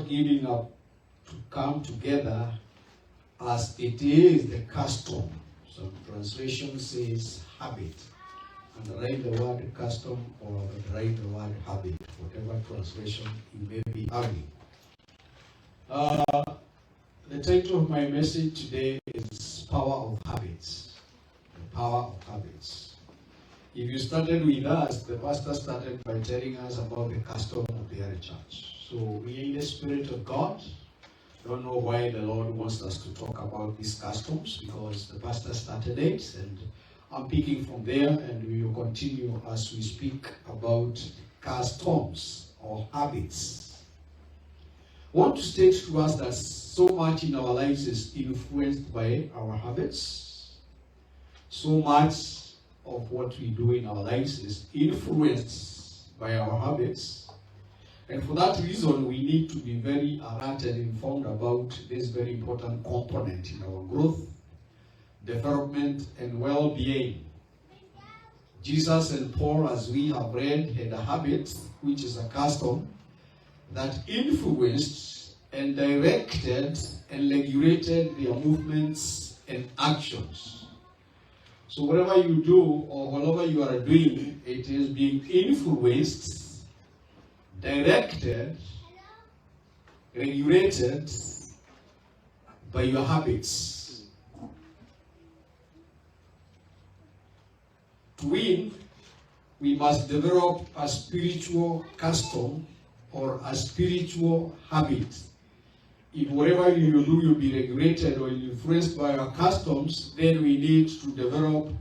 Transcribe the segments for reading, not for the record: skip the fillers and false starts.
not giving up to come together as it is the custom. Some translation says habit. And write the word custom or write the word habit, whatever translation you may be having. The title of my message today is Power of Habits. The power of habits. If you started with us, the pastor started by telling us about the custom of the early church. So we are in the Spirit of God. Don't know why the Lord wants us to talk about these customs, because the pastor started it, and I'm picking from there, and we will continue as we speak about customs or habits. I want to state to us that so much in our lives is influenced by our habits. So much of what we do in our lives is influenced by our habits. And for that reason, we need to be very alert and informed about this very important component in our growth, development, and well-being. Jesus and Paul, as we have read, had a habit, which is a custom, that influenced and directed and regulated their movements and actions. So whatever you do or whatever you are doing, it is being influenced, directed, regulated by your habits. To win, we must develop a spiritual custom or a spiritual habit. If whatever you do you'll be regulated or influenced by our customs, then we need to develop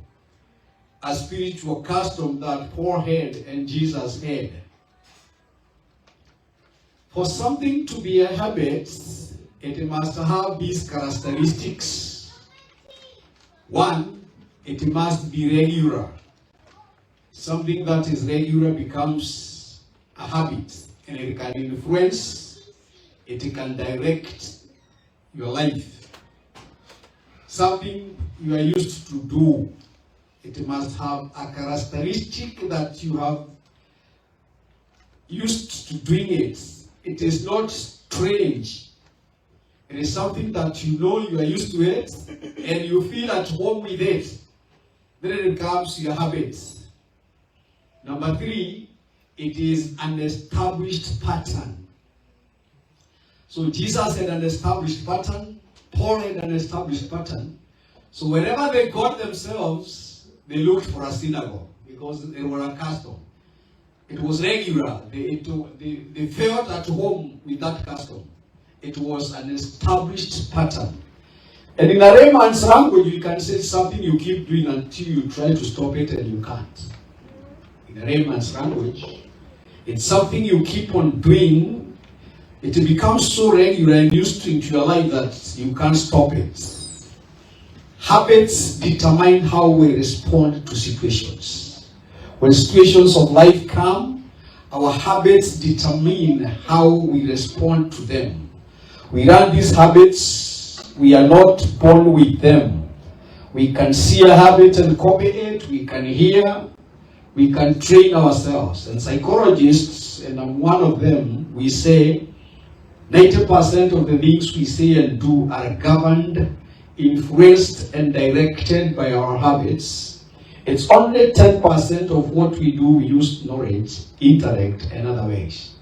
a spiritual custom that Paul had and Jesus had. For something to be a habit, it must have these characteristics. One, it must be regular. Something that is regular becomes a habit, and it can influence, it can direct your life. Something you are used to do, it must have a characteristic that you have used to doing it. It is not strange. It is something that you know you are used to it, and you feel at home with it. Then it becomes your habit. Number three, it is an established pattern. So Jesus had an established pattern. Paul had an established pattern. So wherever they got themselves, they looked for a synagogue because they were accustomed. It was regular. They felt at home with that custom. It was an established pattern. And in a layman's language, you can say something you keep doing until you try to stop it and you can't. In a layman's language, it's something you keep on doing. It becomes so regular and used to into your life that you can't stop it. Habits determine how we respond to situations. When situations of life come, our habits determine how we respond to them. We learn these habits. We are not born with them. We can see a habit and copy it. We can hear. We can train ourselves. And psychologists, and I'm one of them, we say 90% of the things we say and do are governed, influenced, and directed by our habits. It's only 10% of what we do we use knowledge, intellect, and other ways.